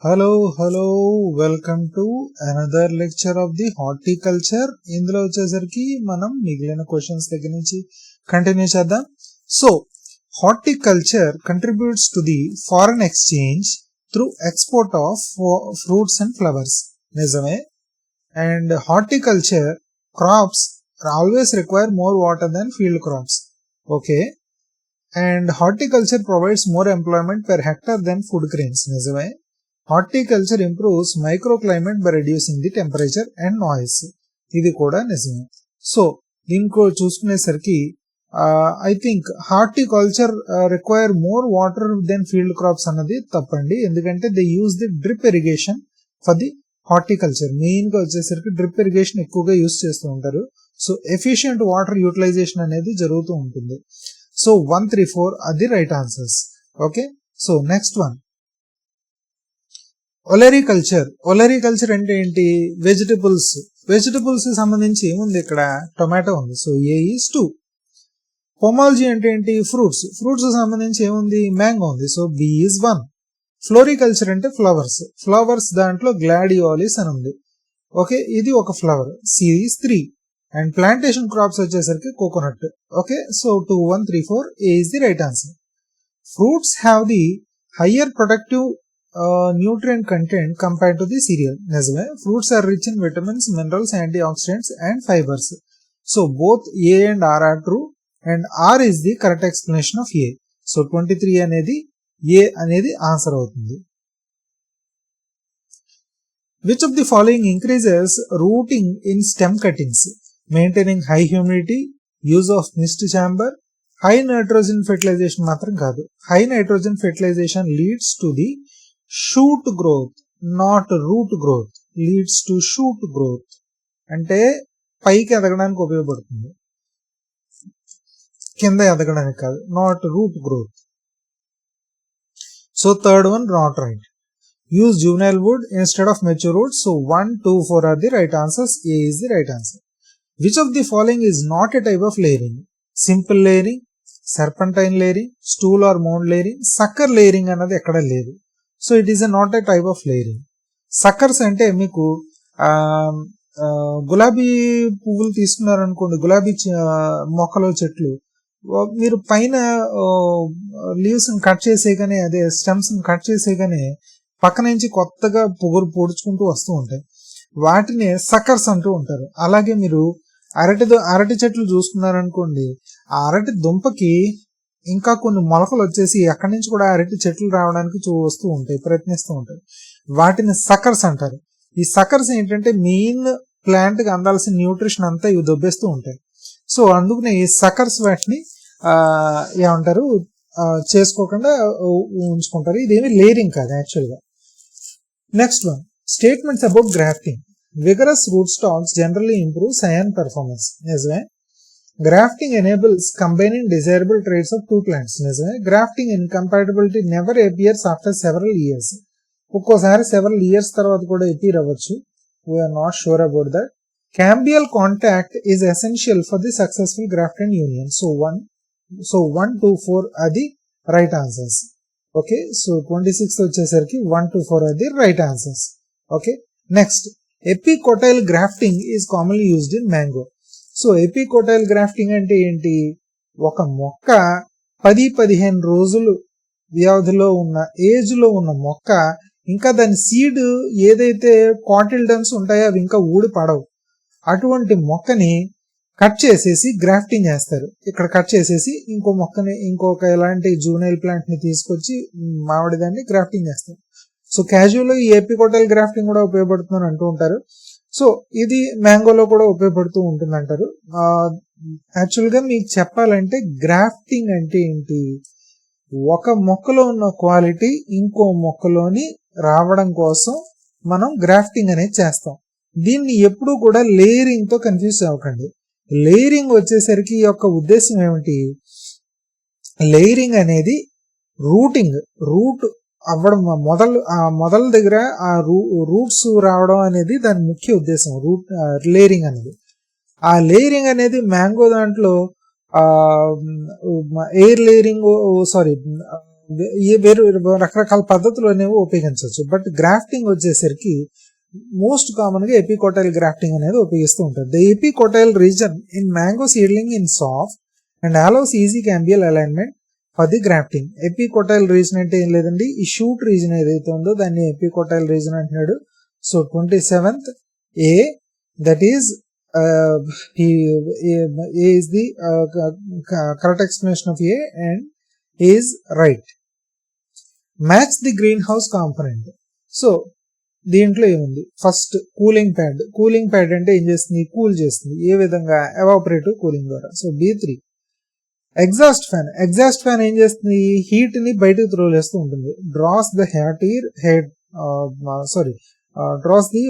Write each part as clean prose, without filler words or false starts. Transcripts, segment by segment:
Hello welcome to another lecture of the horticulture. ఇందులో వచ్చేసరికి మనం మిగిలిన క్వశ్చన్స్ దగ్గర నుంచి కంటిన్యూ చేద్దాం. So horticulture contributes to the foreign exchange through export of fruits and flowers. నిజమే. And horticulture crops always require more water then field crops. Okay. And horticulture provides more employment per hectare than food grains. నిజమే. Horticulture improves microclimate by reducing the temperature and noise. ఇది కూడా నిజమే. So దీనికో చూసుకునేసరికి I think horticulture require more water then field crops అన్నది తప్పండి. ఎందుకంటే they use the drip irrigation for the horticulture. Main గా వచ్చేసరికి డ్రిప్ ఇరిగేషన్ ఎక్కువగా యూజ్ చేస్తూ ఉంటారు. సో ఎఫిషియంట్ వాటర్ యూటిలైజేషన్ అనేది జరుగుతూ ఉంటుంది. సో 134 అది right answers. Okay. So next one, olericulture అంటే ఏంటి? వెజిటబుల్స్ సంబంధించి ఏముంది ఇక్కడ? టొమాటో ఉంది. So A is 2. పొమాలజీ అంటే ఏంటి? ఫ్రూట్స్ సంబంధించి ఏముంది? మ్యాంగో ఉంది. So B is 1. ఫ్లోరికల్చర్ అంటే ఫ్లవర్స్ దాంట్లో గ్లాడియోలిస్ అని ఉంది. ఓకే, ఇది ఒక flower. C is 3. And plantation crops వచ్చేసరికి coconut. Okay. So 2, 1, 3, 4 A is the right answer. Fruits have the higher productive nutrient content compared to the cereal. Nizame. Fruits are rich in vitamins, minerals, antioxidants and fibers. So both A and R are true, and R is the correct explanation of A. So 23 అనేది A అనేది answer అవుతుంది. Which of the following increases rooting in stem cuttings? Maintaining high humidity, use of mist chamber, high nitrogen fertilization మాత్రం కాదు. High nitrogen fertilization leads to the shoot growth, not root growth. Leads to shoot growth అంటే పైకి ఎదగడానికి ఉపయోగపడుతుంది, కింద ఎదగడానికి కాదు. Not root growth. So third one not right. Use juvenile wood instead of mature wood. So 1, 2, 4 are the right answers. A is the right answer. Which of the following is not a type of layering? Simple layering, serpentine layering, stool or mound layering, sucker layering అన్నది ఎక్కడ లేదు. So it is not a type of layering. Suckers అంటే మీకు గులాబీ పువ్వులు తీసుకున్నారనుకోండి, గులాబీ మొక్కలు చెట్లు, మీరు పైన లీవ్స్ కట్ చేసేగానే, అదే స్టెమ్స్ కట్ చేసేగానే పక్క నుంచి కొత్తగా పొగరు పొడుచుకుంటూ వస్తూ ఉంటాయి. వాటిని సక్కర్స్ అంటూ ఉంటారు. అలాగే మీరు అరటి చెట్లు చూసుకున్నారనుకోండి, ఆ అరటి దుంపకి ఇంకా కొన్ని మొలకలు వచ్చేసి అక్కడి నుంచి కూడా అరటి చెట్లు రావడానికి వస్తూ ఉంటాయి, ప్రయత్నిస్తూ ఉంటాయి. వాటిని సక్కర్స్ అంటారు. ఈ సక్కర్స్ ఏంటంటే మెయిన్ ప్లాంట్ కి అందాల్సిన న్యూట్రిషన్ అంతా ఇవి దొబ్బేస్తూ ఉంటాయి. సో అందుకనే ఈ సక్కర్స్ వాటిని ఏమంటారు, చేసుకోకుండా ఉంచుకుంటారు. ఇదేమి లేయరింగ్ కాదు యాక్చువల్గా. Next one, statements about grafting. Vigorous root stocks generally improves iron performance. నిజమే. Grafting enables combining desirable traits of two plants. నిజమే. Grafting incompatibility never appears after several years. ఒక్కోసారి several years తర్వాత కూడా appear అవ్వచ్చు. We are not sure about that. Cambial contact is essential for the successful graft and union. So 1, 2, 4 are the right answers. Okay. So 26 వచ్చేసరికి 1, 2, 4 are the right answers. Okay. Next, epicotyle grafting is commonly used in mango. So epicotyl grafting అంటే ఏంటి? ఒక మొక్క 10-15 రోజులు వ్యవధిలో ఉన్న age లో ఉన్న మొక్క, ఇంకా దాని సీడ్ ఏదైతే కాటిల్డమ్స్ ఉంటాయో అవి ఇంకా ఊడి పడవు. అటువంటి మొక్కని కట్ చేసేసి గ్రాఫ్టింగ్ చేస్తారు. ఇక్కడ కట్ చేసేసి ఇంకో మొక్కని, ఇంకొక ఎలాంటి జూనైల్ ప్లాంట్ ని తీసుకొచ్చి మామిడి దాన్ని గ్రాఫ్టింగ్ చేస్తారు. సో క్యాజువల్ ఈ ఎపికోటైల్ గ్రాఫ్టింగ్ కూడా ఉపయోగపడుతుందని అంటూ ఉంటారు. సో ఇది మ్యాంగోలో కూడా ఉపయోగపడుతూ ఉంటుంది అంటారు. యాక్చువల్గా మీకు చెప్పాలంటే గ్రాఫ్టింగ్ అంటే ఏంటి? ఒక మొక్కలో ఉన్న క్వాలిటీ ఇంకో మొక్కలోని రావడం కోసం మనం గ్రాఫ్టింగ్ అనేది చేస్తాం. దీన్ని ఎప్పుడూ కూడా లేయరింగ్ తో కన్ఫ్యూజ్ అవ్వకండి. లేయరింగ్ వచ్చేసరికి ఈ యొక్క ఉద్దేశం ఏమిటి? లేయరింగ్ అనేది రూట్ అవ్వడం, మొదల దగ్గర ఆ రూట్స్ రావడం అనేది దాని ముఖ్య ఉద్దేశం. లేయరింగ్ అనేది, ఆ లేయరింగ్ అనేది మ్యాంగో దాంట్లో ఎయిర్ లేయరింగ్, వేరు రకరకాల పద్ధతులు అనేవి ఉపయోగించవచ్చు. బట్ గ్రాఫ్టింగ్ వచ్చేసరికి మోస్ట్ కామన్ గా ఎపికోటైల్ గ్రాఫ్టింగ్ అనేది ఉపయోగిస్తూ ఉంటారు. The epicotyl region in mango seedling in soft and allows easy cambial alignment for the grafting. Epicotyl region అంటే ఏం లేదండి, ఈ షూట్ రీజన్ ఏదైతే ఉందో దాన్ని ఎపికోటైల్ రీజన్ అంటున్నాడు. So 27th A, that is A is the correct explanation of A and A is right. Match the greenhouse component. So దీంట్లో ఏముంది, first cooling pad. Cooling pad అంటే ఏం చేస్తుంది, కూల్ చేస్తుంది. ఏ విధంగా, ఎవాపరేటివ్ కూలింగ్ ద్వారా. So B3. Exhaust fan. Exhaust fan ఏం చేస్తుంది, హీట్ ని బయటకు త్రోలేస్తూ ఉంటుంది. Draws the draws the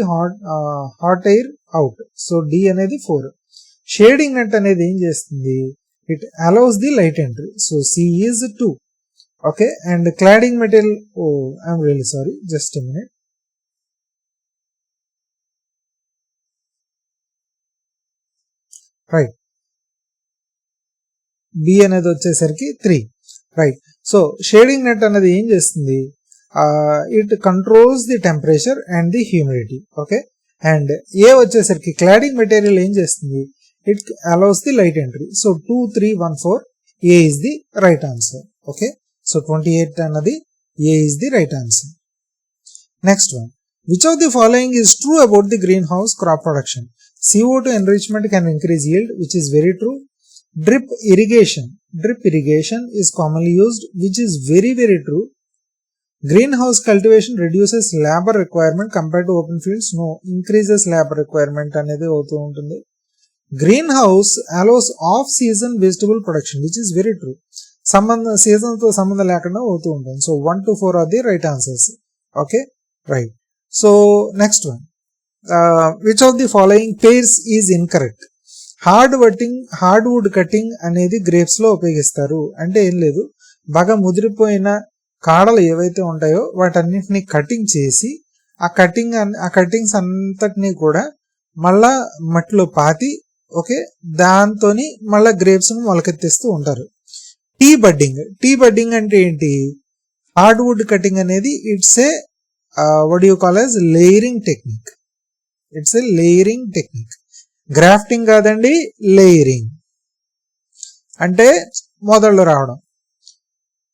hot air out. So D అనేది 4. షేడింగ్ నెట్ అనేది ఏం చేస్తుంది, it allows the light entry. So C is 2. Okay, and cladding material, I'm really sorry, just a minute. Right, B అనేది వచ్చేసరికి 3. Right, so shading net అనేది ఏం చేస్తుంది, it controls the temperature and the humidity. Okay, and A వచ్చేసరికి cladding material ఏం చేస్తుంది, it allows the light entry. So 2, 3, 1, 4 A is the right answer. Okay, so 28 అన్నది A is the right answer. Next one, which of the following is true about the greenhouse crop production? CO2 enrichment can increase yield, which is very true. Drip irrigation is commonly used, which is very true. Greenhouse cultivation reduces labor requirement compared to open fields. No, increases labor requirement అనేది అవుతూ ఉంటుంది. Greenhouse allows off season vegetable production, which is very true. Season తో సంబంధం లేకుండా అవుతూ ఉంటుంది. So 1 to 4 are the right answers. Okay, right. So next one, which of the following pairs is incorrect? Hardwood cutting అనేది grapes లో ఉపయోగిస్తారు. అంటే ఏం లేదు, బాగా ముదిరిపోయిన కాడలు ఏవైతే ఉంటాయో వాటన్నిటిని కటింగ్ చేసి ఆ కటింగ్స్ అంతటినీ కూడా మళ్ళా మట్టిలో పాతి, ఓకే, దాంతోని మళ్ళా గ్రేప్స్ ను మొలకెత్తిస్తూ ఉంటారు. టీ బడ్డింగ్ అంటే ఏంటి, హార్డ్వుడ్ కటింగ్ అనేది it's a what you call as layering technique. It's a layering technique. Grafting కాదండి, లేయరింగ్ అంటే మొదళ్ళు రావడం.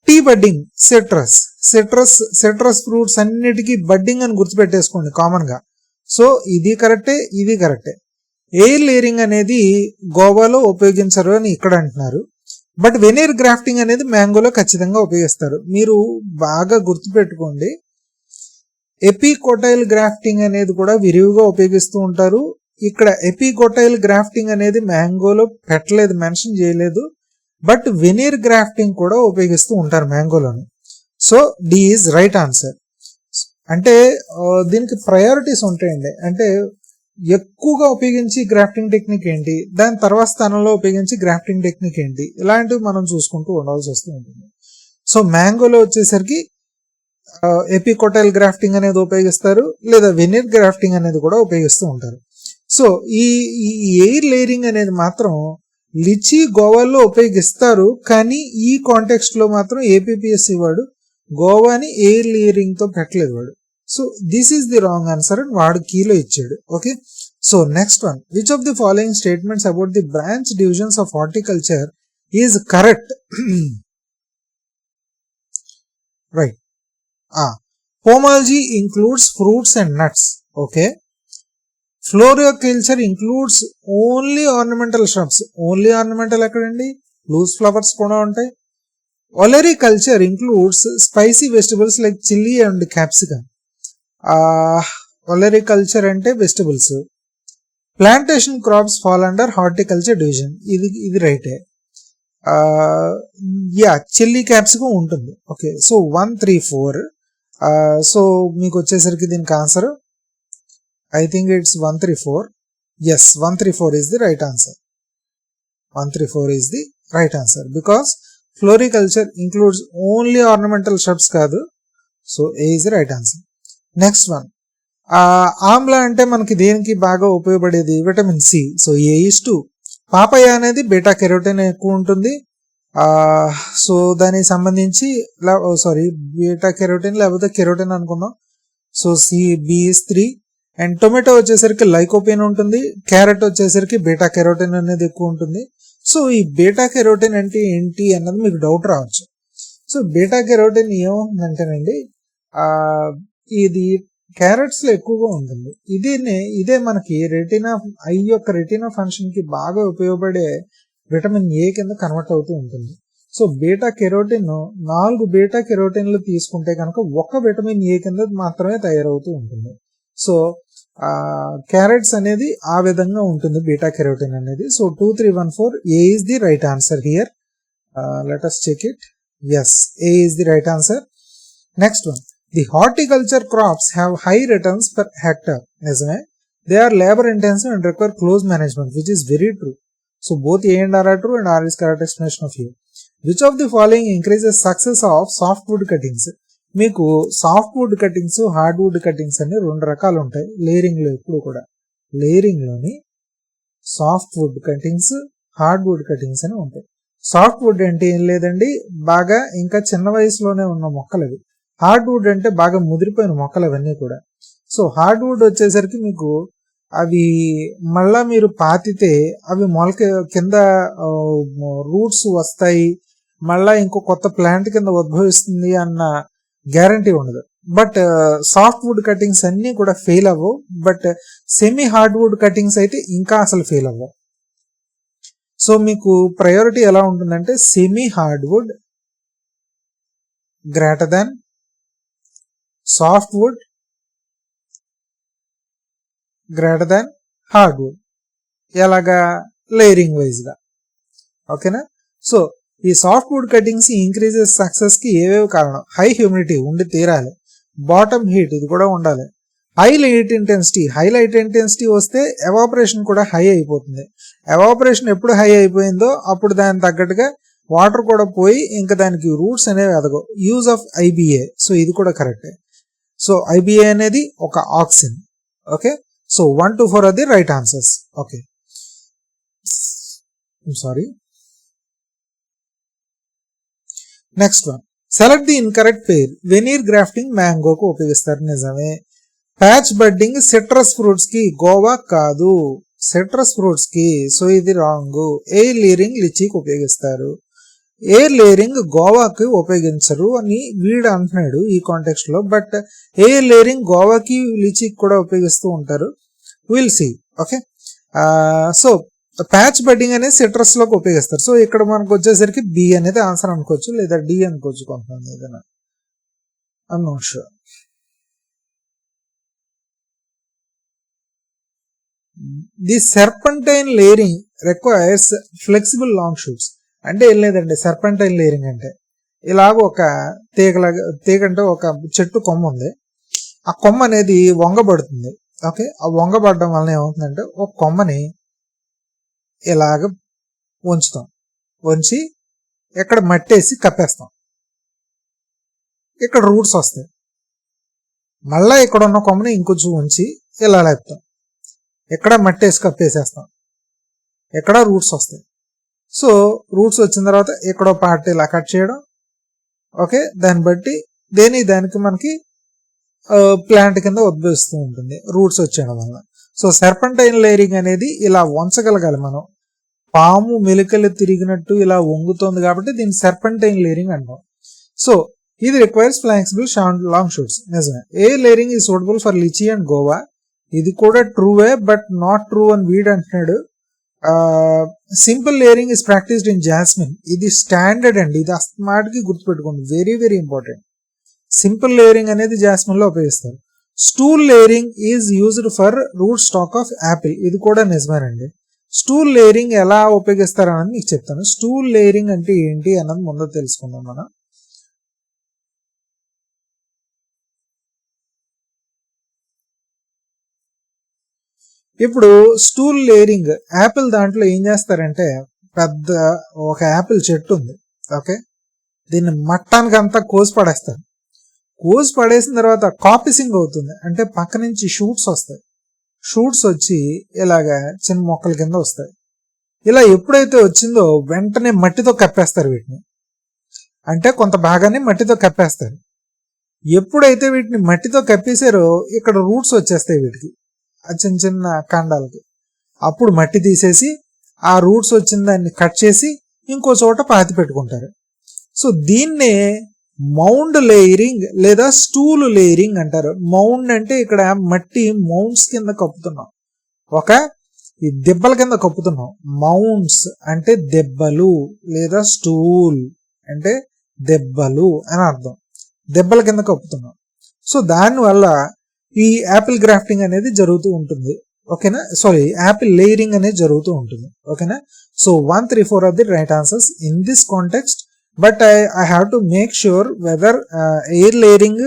టీ బడ్డింగ్, సిట్రస్ ఫ్రూట్స్ అన్నిటికీ బడ్డింగ్ అని గుర్తుపెట్టేసుకోండి కామన్ గా. సో ఇది కరెక్టే, ఇది కరెక్టే. ఎయిర్ లేయరింగ్ అనేది గోవాలో ఉపయోగించరు అని ఇక్కడ అంటున్నారు. బట్ వెనీర్ గ్రాఫ్టింగ్ అనేది మ్యాంగోలో ఖచ్చితంగా ఉపయోగిస్తారు. మీరు బాగా గుర్తుపెట్టుకోండి, ఎపికోటైల్ గ్రాఫ్టింగ్ అనేది కూడా విరివిగా ఉపయోగిస్తూ ఉంటారు. ఇక్కడ ఎపికోటైల్ గ్రాఫ్టింగ్ అనేది మ్యాంగోలో పెట్టలేదు, మెన్షన్ చేయలేదు. బట్ వెనీర్ గ్రాఫ్టింగ్ కూడా ఉపయోగిస్తూ ఉంటారు మ్యాంగోలోని. So D is right answer. అంటే దీనికి ప్రయారిటీస్ ఉంటాయండి. అంటే ఎక్కువగా ఉపయోగించి గ్రాఫ్టింగ్ టెక్నిక్ ఏంటి, దాని తర్వాత స్థానంలో ఉపయోగించి గ్రాఫ్టింగ్ టెక్నిక్ ఏంటి, ఇలాంటివి మనం చూసుకుంటూ ఉండాల్సి వస్తూ ఉంటుంది. సో మ్యాంగోలో వచ్చేసరికి ఎపికోటైల్ గ్రాఫ్టింగ్ అనేది ఉపయోగిస్తారు, లేదా వెనీర్ గ్రాఫ్టింగ్ అనేది కూడా ఉపయోగిస్తూ ఉంటారు. సో ఈ ఎయిర్ లేయరింగ్ అనేది మాత్రం లిచీ గోవాల్లో ఉపయోగిస్తారు, కానీ ఈ కాంటెక్స్ట్ లో మాత్రం ఏపీపీఎస్సీ వాడు గోవాని ఎయిర్ లేయరింగ్ తో పెట్టలేదు వాడు. So this is the wrong answer అని వాడు కీలో ఇచ్చాడు. Okay, so next one, which of the following statements about the branch divisions of horticulture is correct? Right, pomology includes fruits and nuts. Okay, floriculture includes only ornamental shrubs. Only ornamental ఎక్కడండి, loose flowers కూడా ఉంటాయి. Olericulture includes spicy vegetables like chili and capsicum. Olericulture అంటే vegetables. Plantation crops fall under horticulture division. ఇది రైటే. Chilli capsicum ఉంటుంది. Okay, so 1, 3, 4. So మీకు వచ్చేసరికి దీనికి answer I think it's 1, 3, 4. Yes, 1, 3, 4 is the right answer. 1, 3, 4 is the right answer because floriculture includes only ornamental shrubs కాదు. So A is the right answer. Next one, amla అంటే మనకి దేనికి బాగా ఉపయోగపడేది, vitamin C. So A is 2. పాపయ అనేది beta carotene ఎక్కువ ఉంటుంది. So దానికి సంబంధించి బీటా కెరోటిన్ లేకపోతే కెరోటిన్ అనుకుందాం. సో B3 అండ్ టొమాటో వచ్చేసరికి లైకోపెన్ ఉంటుంది, క్యారెట్ వచ్చేసరికి బీటా కెరోటిన్ అనేది ఎక్కువ ఉంటుంది. సో ఈ బీటా కెరోటిన్ అంటే ఏంటి అన్నది మీకు డౌట్ రావచ్చు. సో బీటా కెరోటిన్ ఏమవుతుందంటేనండి, ఇది క్యారెట్స్ లో ఎక్కువగా ఉంటుంది. ఇదే మనకి ఐ యొక్క రెటీనా ఫంక్షన్ కి బాగా ఉపయోగపడే విటమిన్ ఏ కింద కన్వర్ట్ అవుతూ ఉంటుంది. సో బీటా కెరోటిన్ 4 బీటా కెరోటిన్లు తీసుకుంటే కనుక ఒక విటమిన్ ఏ కింద మాత్రమే తయారవుతూ ఉంటుంది. సో క్యారెట్స్ అనేది ఆ విధంగా ఉంటుంది బీటా కెరోటిన్ అనేది. So 2314 A is the right answer here. Let us check it. Yes, A is the right answer. Next one, the horticulture crops have high returns per hectare. నిజమే, they are labor intensive and require close management, which is very true. So both A and R are true and R is correct explanation of A. Which of the following increases success of softwood cuttings? మీకు softwood cuttings, hardwood cuttings అని 2 రకాలు ఉంటాయి layering లో. ఎప్పుడు కూడా layering లోని softwood cuttings, hardwood cuttings అని ఉంటాయి. సాఫ్ట్వుడ్ అంటే ఏం లేదండి, బాగా ఇంకా చిన్న వయసులోనే ఉన్న మొక్కలు అవి. హార్డ్వుడ్ అంటే బాగా ముదిరిపోయిన మొక్కలు అవన్నీ కూడా. సో హార్డ్వుడ్ వచ్చేసరికి మీకు అవి మళ్ళా మీరు పాతితే అవి మొలక కింద రూట్స్ వస్తాయి, మళ్ళా ఇంకో కొత్త ప్లాంట్ కింద ఉద్భవిస్తుంది అన్న గ్యారంటీ ఉండదు. బట్ సాఫ్ట్వుడ్ కటింగ్స్ అన్ని కూడా ఫెయిల్ అవ్వవు. బట్ సెమీ హార్డ్వుడ్ కటింగ్స్ అయితే ఇంకా అసలు ఫెయిల్ అవ్వవు. సో మీకు ప్రయారిటీ ఎలా ఉంటుందంటే semi hardwood greater than softwood greater than hardwood, ఎలాగా లేయరింగ్ వైజ్ గా. ఓకేనా. సో ఈ సాఫ్ట్వుడ్ కటింగ్స్ ఇంక్రీజెస్ సక్సెస్ కి ఏవేవి కారణం? హై హ్యూమిడిటీ ఉండి తీరాలి, బాటమ్ హీట్ ఇది కూడా ఉండాలి, హై లైట్ ఇంటెన్సిటీ వస్తే ఎవాపరేషన్ కూడా హై అయిపోతుంది. ఎవాపరేషన్ ఎప్పుడు హై అయిపోయిందో అప్పుడు దానికి తగ్గట్టుగా వాటర్ కూడా పోయి ఇంకా దానికి రూట్స్ అనేవి ఎదగవు. యూజ్ ఆఫ్ IBA, సో ఇది కూడా కరెక్టే. సో IBA అనేది ఒక auxin. Okay, so 1 to 4 are the right answers. Okay, I'm sorry. Next one, select the incorrect pair. Veneer grafting mango కు ఉపయోగిస్తారు. నిజమే. ప్యాచ్ బడ్డింగ్ సిట్రస్ ఫ్రూట్స్ కి, గోవా కాదు, సిట్రస్ ఫ్రూట్స్ కి. సో ఇది రాంగ్. ఎయిర్ లేయరింగ్ లిచీకి ఉపయోగిస్తారు. ఎయిర్ లేయరింగ్ గోవాకి ఉపయోగించరు అని వీడు అంటున్నాడు ఈ కాంటెక్స్ట్ లో. బట్ ఎయిర్ లేయరింగ్ గోవాకి లిచీకి కూడా ఉపయోగిస్తూ ఉంటారు. Will see. Okay, so patch budding అనేది సిట్రస్ లోకి ఉపయోగిస్తారు. సో ఇక్కడ మనకు వచ్చేసరికి బి అనేది ఆన్సర్ అనుకోవచ్చు, లేదా డి అనుకోవచ్చు కొంతమంది. ఏదైనా I'm not sure. The serpentine layering requires flexible long shoots. అంటే ఏం లేదండి, సర్పంటైన్ లేయరింగ్ అంటే ఇలాగ ఒక తీగ అంటే ఒక చెట్టు కొమ్మ ఉంది, ఆ కొమ్మ అనేది వంగబడుతుంది. ఓకే, ఆ వంగబడడం వలన ఏమవుతుందంటే ఒక కొమ్మని ఇలాగ ఉంచుతాం, ఉంచి ఇక్కడ మట్టేసి కప్పేస్తాం, ఇక్కడ రూట్స్ వస్తాయి. మళ్ళా ఇక్కడ ఉన్న కొమ్మని ఇంకొంచెం ఉంచి ఇలా లేపుతాం, ఇక్కడ మట్టేసి కప్పేసేస్తాం, ఇక్కడ రూట్స్ వస్తాయి. సో రూట్స్ వచ్చిన తర్వాత ఎక్కడో పార్ట్ ఇలా కట్ చేయడం. ఓకే, దాన్ని బట్టి దానికి మనకి ప్లాంట్ కింద ఉద్భవిస్తూ ఉంటుంది రూట్స్ వచ్చేయడం వల్ల. సో సర్పంటైన్ లేయరింగ్ అనేది ఇలా వంచగలగాలి మనం. పాము మెలికలు తిరిగినట్టు ఇలా వంగుతోంది కాబట్టి దీన్ని సర్పంటైన్ లేయరింగ్ అంటాం. సో ఇది రిక్వైర్స్ ఫ్లెక్సిబుల్ లాంగ్ షూట్స్. నిజమే. A layering is suitable for litchi and guava. ఇది కూడా ట్రూవే, బట్ నాట్ ట్రూ అని వీడు అంటున్నాడు. Simple layering is practised in jasmine. ఇది స్టాండర్డ్ అండి, ఇది అస్మాటికి గుర్తుపెట్టుకోండి, very very important. Simple layering అనేది జాస్మిన్ లో ఉపయోగిస్తారు. Stool layering is used for root stock of apple. ఇది కూడా నిజమేనండి. స్టూల్ లేయరింగ్ ఎలా ఉపయోగిస్తారు అన్నది మీకు చెప్తాను. స్టూల్ లేయరింగ్ అంటే ఏంటి అన్నది ముందు తెలుసుకుందాం మనం. ఇప్పుడు స్టూల్ లేయరింగ్ యాపిల్ దాంట్లో ఏం చేస్తారంటే, పెద్ద ఒక యాపిల్ చెట్టు ఉంది. ఓకే, దీన్ని మట్టానికి అంతా కోసి పడేస్తారు. కోసి పడేసిన తర్వాత కాపిసింగ్ అవుతుంది, అంటే పక్క నుంచి షూట్స్ వస్తాయి. షూట్స్ వచ్చి ఇలాగా చిన్న మొక్కల కింద వస్తాయి. ఇలా ఎప్పుడైతే వచ్చిందో వెంటనే మట్టితో కప్పేస్తారు వీటిని, అంటే కొంత భాగాన్ని మట్టితో కప్పేస్తారు. ఎప్పుడైతే వీటిని మట్టితో కప్పేసారో ఇక్కడ రూట్స్ వచ్చేస్తాయి వీటికి, ఆ చిన్న చిన్న కాండాలకి. అప్పుడు మట్టి తీసేసి ఆ రూట్స్ వచ్చిన దాన్ని కట్ చేసి ఇంకో చోట పాతి పెట్టుకుంటారు. సో దీన్నే మౌండ్ లేయరింగ్ లేదా స్టూల్ లేయరింగ్ అంటారు. మౌండ్ అంటే ఇక్కడ మట్టి మౌండ్స్ కింద కప్పుతున్నాం, ఒక ఈ దెబ్బల కింద కప్పుతున్నాం. మౌండ్స్ అంటే దెబ్బలు, లేదా స్టూల్ అంటే దెబ్బలు అని అర్థం, దెబ్బల కింద కప్పుతున్నాం. సో దానివల్ల ఈ యాపిల్ గ్రాఫ్టింగ్ అనేది జరుగుతూ ఉంటుంది. ఓకేనా, సారీ, యాపిల్ లేయరింగ్ అనేది జరుగుతూ ఉంటుంది. ఓకేనా, so 1, 3, 4 are the right answers in this context. But I have to make sure whether air layering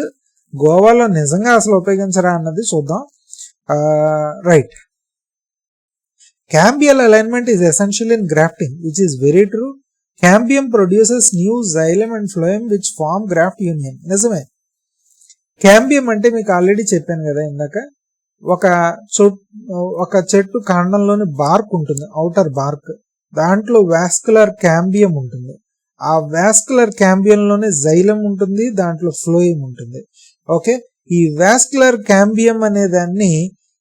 గోవాలో నిజంగా అసలు ఉపయోగించరా అన్నది చూద్దాం. Right, cambial alignment is essential in grafting, which is very true. Cambium produces new xylem and phloem which form graft union. నిజమే, cambium అంటే మీకు already చెప్పాను కదా ఇందాక, ఒక చెట్టు కాండంలోని బార్క్ ఉంటుంది, ఔటర్ బార్క్, దాంట్లో వాస్కులర్ క్యాంబియం ఉంటుంది. ఆ వాస్కులర్ క్యాంబియంలోనే జైలం ఉంటుంది, దాంట్లో ఫ్లోయం ఉంటుంది. ఓకే, ఈ వాస్కులర్ క్యాంబియం అనే దాన్ని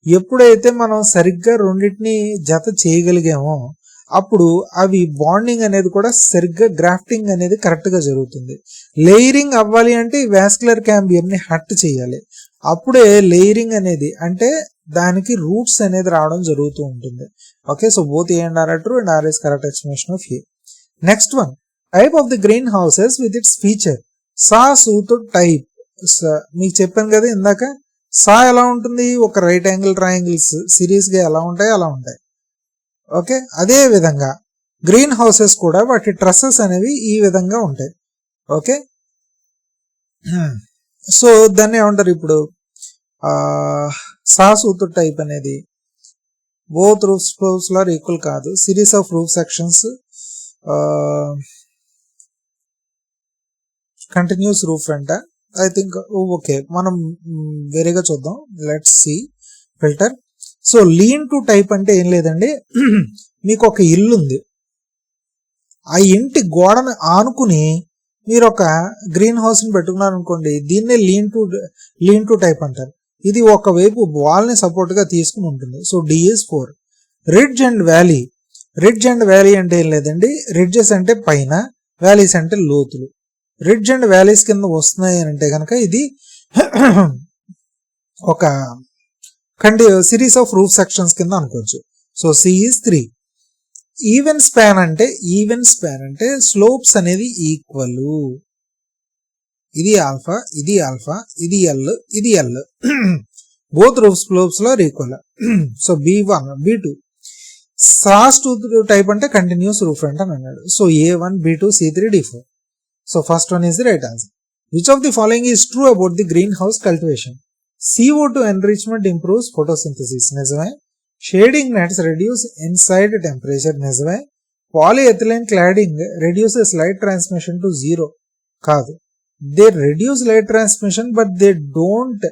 ఎప్పుడైతే మనం సరిగ్గా రెండింటిని జత చేయగలిగామో అప్పుడు అవి బాండింగ్ అనేది కూడా సరిగ్గా గ్రాఫ్టింగ్ అనేది కరెక్ట్ గా జరుగుతుంది. లేయరింగ్ అవ్వాలి అంటే ఈ వాస్కులర్ క్యాంబియం ని హట్ చేయాలి, అప్పుడే లేయరింగ్ అనేది అంటే దానికి రూట్స్ అనేది రావడం జరుగుతూ ఉంటుంది. Okay, so both A and R true and R is correct explanation of A. Next one, type of the green houses with its feature. Saw tooth type, మీకు చెప్పాను కదా ఇందాక, సా ఎలా ఉంటుంది, ఒక రైట్ యాంగిల్ ట్రయాంగిల్స్ సిరీస్ గా ఎలా ఉంటాయి అలా ఉంటాయి. ఓకే, అదే విధంగా గ్రీన్ హౌసెస్ కూడా వాటి ట్రస్సెస్ అనేవి ఈ విధంగా ఉంటాయి. ఓకే, సో దాన్ని ఏమంటారు ఇప్పుడు, సాసూత్ టైప్ అనేది బోత్ రూఫ్స్ లో ఈక్వల్ కాదు, series of roof sections, continuous roof అంట. ఐ థింక్ ఓకే, మనం వేరేగా చూద్దాం. Let's see filter. So lean to type అంటే ఏం లేదండి, మీకు ఒక ఇల్లు ఉంది, ఆ ఇంటి గోడను ఆనుకుని మీరు ఒక గ్రీన్ హౌస్ ని పెట్టుకున్నారు అనుకోండి, దీన్నే లీన్ టు టైప్ అంటారు. ఇది ఒకవైపు వాల్ ని సపోర్ట్ గా తీసుకుని ఉంటుంది. So D is 4. Ridge and valley. Ridge and valley అంటే ఏం లేదండి, రిడ్జెస్ అంటే పైన, వ్యాలీస్ అంటే లోతులు. రిడ్జ్ అండ్ వ్యాలీస్ కింద వస్తున్నాయి అని అంటే కనుక ఇది ఒక సిరీస్ ఆఫ్ రూఫ్ సెక్షన్స్ కింద అనుకోవచ్చు. So C is 3. Even span అంటే స్లోప్స్ అనేది ఈక్వల్, ఇది ఆల్ఫా, ఇది ఆల్ఫా, ఇది ఎల్, ఇది ఎల్, బోత్ రూఫ్ స్లోప్స్ లో equal. So B1 B2. Saws type అంటే కంటిన్యూస్ రూఫ్ ఫ్రంట్ అని అన్నాడు. So A1 B2 C3 D4. So first one is the right answer. Which of the following is true about the green house cultivation? CO2 enrichment improves photosynthesis. నిజమే. Shading nets reduce inside temperature. నిజమే. Polyethylene cladding reduces light transmission to 0. కాదు. They reduce light transmission but they don't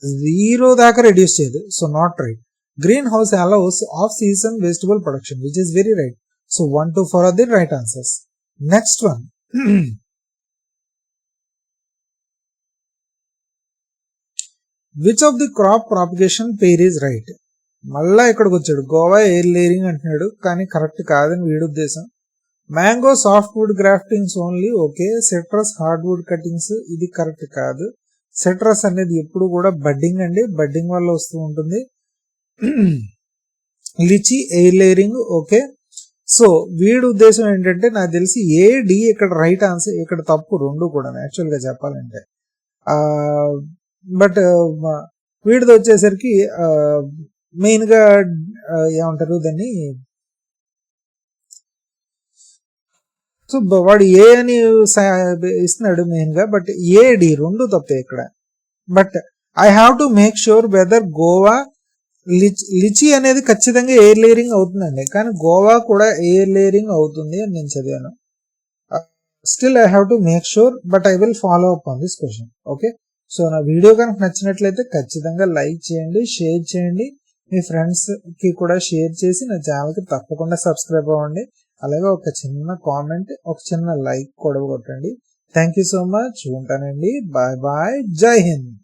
0 దాకా reduce చేయదు. So not right. Green house allows off season vegetable production, which is very right. So 1, 2, 4 are the right answers. Next one, which of the crop propagation pair is right? మళ్ళా ఇక్కడికి వచ్చాడు, Goa air layering అంటున్నాడు, కానీ correct కాదని వీడి ఉద్దేశం. Mango soft wood graftings only, okay. Citrus hard wood cuttings, ఇది correct కాదు. సిట్రస్ అనేది ఎప్పుడు కూడా బడ్డింగ్ అండి, బడ్డింగ్ వల్ల వస్తూ ఉంటుంది. Litchi air layering, okay. So వీడి ఉద్దేశం ఏంటంటే నాకు తెలిసి ఏడి ఇక్కడ రైట్ ఆన్సర్, ఇక్కడ తప్పు రెండు కూడా యాక్చువల్ గా చెప్పాలంటే. బట్ వీడిది వచ్చేసరికి మెయిన్ గా ఏమంటారు దాన్ని, సో వాడు ఏ అని ఇస్తున్నాడు మెయిన్ గా, బట్ ఏడి రెండు తప్పే ఇక్కడ. But I have to make sure whether guava litchi అనేది ఖచ్చితంగా ఎయిర్ లేయరింగ్ అవుతుందండి, కానీ గోవా కూడా ఎయిర్ లేయరింగ్ అవుతుంది అని నేను చదివాను. Still I have to make sure, but I will follow up on this question. Okay, so నా వీడియో కనుక నచ్చినట్లయితే ఖచ్చితంగా లైక్ చేయండి, షేర్ చేయండి. మీ ఫ్రెండ్స్ కి కూడా షేర్ చేసి నా ఛానల్ కి తప్పకుండా సబ్స్క్రైబ్ అవ్వండి. అలాగే ఒక చిన్న కామెంట్, ఒక చిన్న లైక్ కూడా కొట్టండి. Thank you so much. ఉంటానండి. Bye bye. జై హింద్.